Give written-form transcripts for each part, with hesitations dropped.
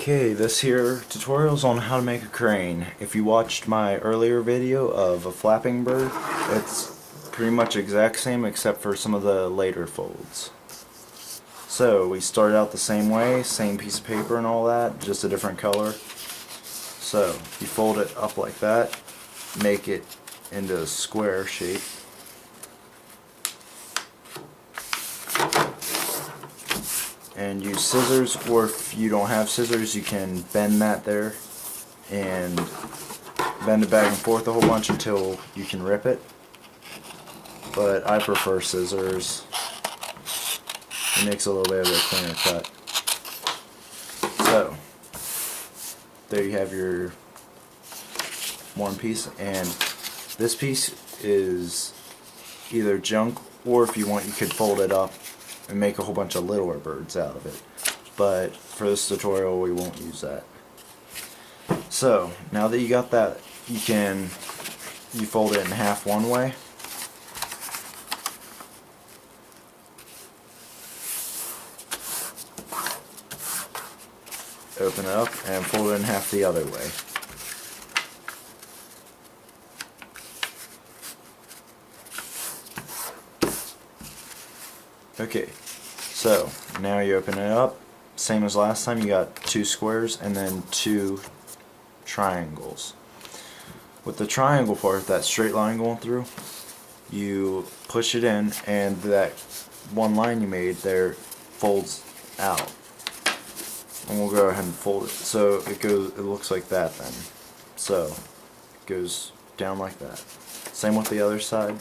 Okay, this here tutorial is on how to make a crane. If you watched my earlier video of a flapping bird, it's pretty much exact same except for some of the later folds. So we start out the same way, same piece of paper and all that, just a different color. So you fold it up like that, make it into a square shape. And use scissors, or if you don't have scissors you can bend that there and bend it back and forth a whole bunch until you can rip it, but I prefer scissors. It makes a little bit of a cleaner cut. So there you have your one piece, and this piece is either junk, or if you want you could fold it up and make a whole bunch of littler birds out of it, but for this tutorial we won't use that. So now that you got that, you fold it in half one way, open it up and fold it in half the other way. Okay, so now you open it up, same as last time, you got two squares and then two triangles. With the triangle part, that straight line going through, you push it in and that one line you made there folds out. And we'll go ahead and fold it. So it looks like that then. So it goes down like that. Same with the other side.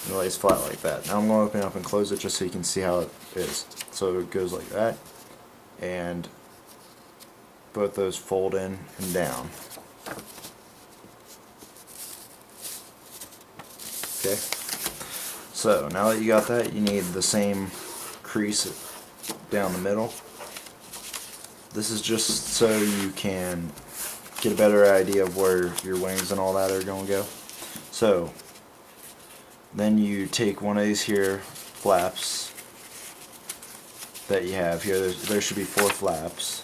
It lays flat like that. Now I'm going to open it up and close it just so you can see how it is. So it goes like that, and both those fold in and down. Okay. So now that you got that, you need the same crease down the middle. This is just so you can get a better idea of where your wings and all that are going to go. So then you take one of these here flaps that you have here. There should be 4 flaps.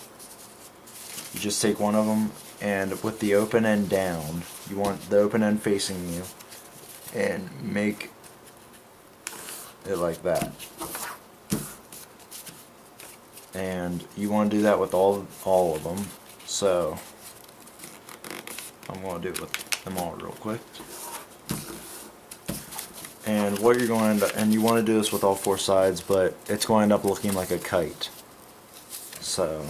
You just take one of them, and with the open end down, you want the open end facing you, and make it like that. And you want to do that with all of them. So I'm going to do it with them all real quick. And what you're going to, and you want to do this with all 4 sides, but it's going to end up looking like a kite. So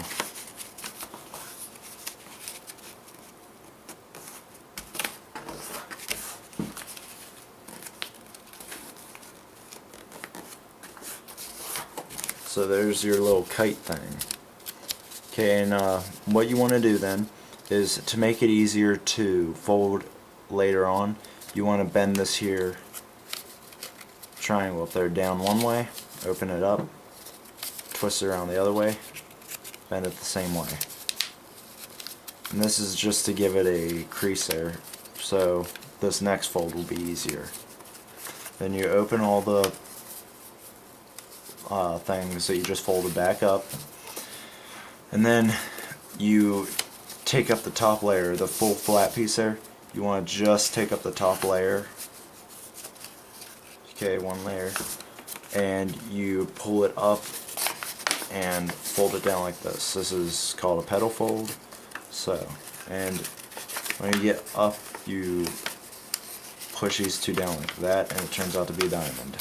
there's your little kite thing. Okay, and what you want to do then is, to make it easier to fold later on, you want to bend this here triangle up there down one way, open it up, twist it around the other way, bend it the same way. And this is just to give it a crease there, so this next fold will be easier. Then you open all the things that you just folded back up, and then you take up the top layer, the full flat piece there. You want to just take up the top layer. Okay, one layer, and you pull it up and fold it down like this. This is called a petal fold. So, and when you get up, you push these two down like that, and it turns out to be a diamond.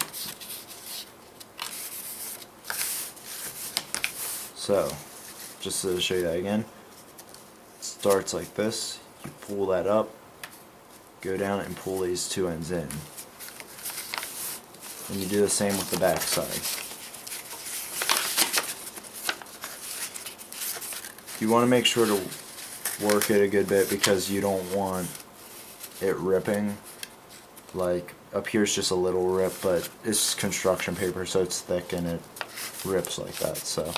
So, just to show you that again, it starts like this. You pull that up, go down and pull these two ends in. And you do the same with the back side. You want to make sure to work it a good bit because you don't want it ripping. Like up here is just a little rip, but it's construction paper, so it's thick and it rips like that. So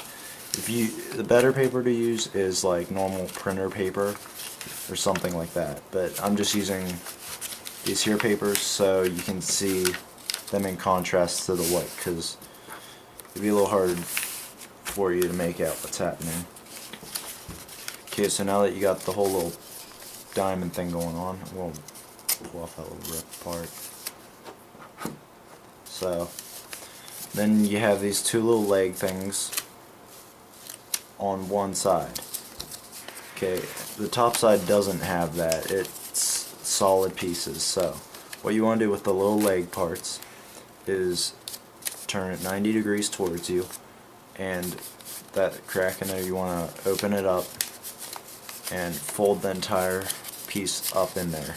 the better paper to use is like normal printer paper or something like that. But I'm just using these here papers so you can see them in contrast to the white, because it'd be a little hard for you to make out what's happening. Okay, so now that you got the whole little diamond thing going on, we'll pull off that little rip part. So then you have these two little leg things on one side. Okay, the top side doesn't have that. It's solid pieces. So what you want to do with the little leg parts is turn it 90 degrees towards you, and that crack in there, you want to open it up and fold the entire piece up in there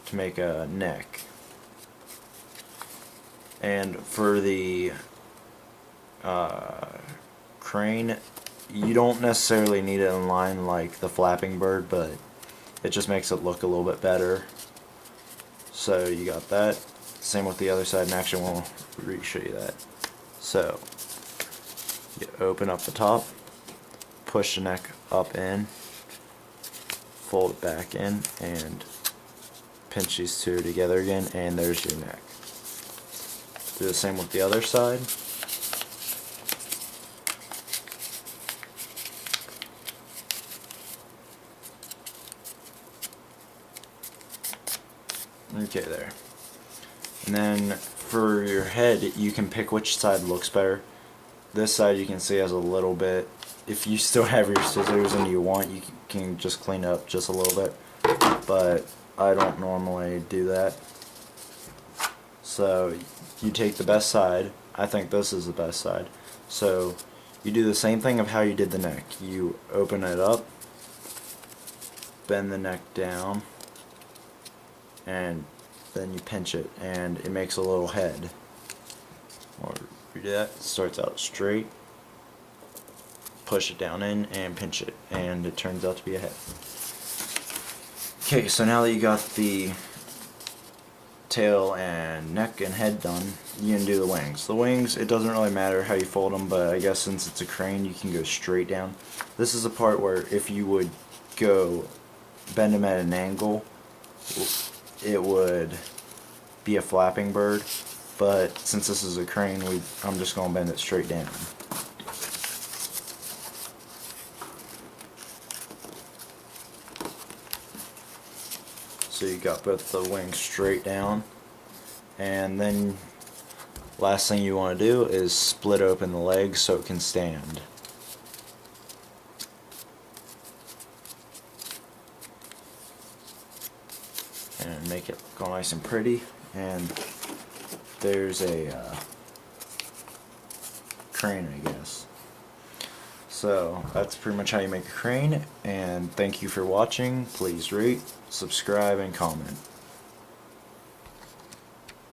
to make a neck. And for the crane, you don't necessarily need it in line like the flapping bird, but it just makes it look a little bit better. So you got that. Same with the other side, and actually we'll re-show you that. So you open up the top, push the neck up in, fold it back in, and pinch these two together again, and there's your neck. Do the same with the other side. Okay, there. And then for your head, you can pick which side looks better. This side you can see has a little bit. If you still have your scissors and you want, you can just clean up just a little bit. But I don't normally do that. So you take the best side. I think this is the best side. So you do the same thing of how you did the neck. You open it up, bend the neck down, and then you pinch it, and it makes a little head. Or you do that, it starts out straight, push it down in, and pinch it, and it turns out to be a head. Okay, so now that you got the tail and neck and head done, you can do the wings. The wings, it doesn't really matter how you fold them, but I guess since it's a crane, you can go straight down. This is the part where if you would go bend them at an angle, it would be a flapping bird, but since this is a crane, I'm just going to bend it straight down. So you got both the wings straight down, and then last thing you want to do is split open the legs so it can stand. And make it look all nice and pretty. And there's a crane, I guess. So that's pretty much how you make a crane, and thank you for watching. Please rate, subscribe, and comment.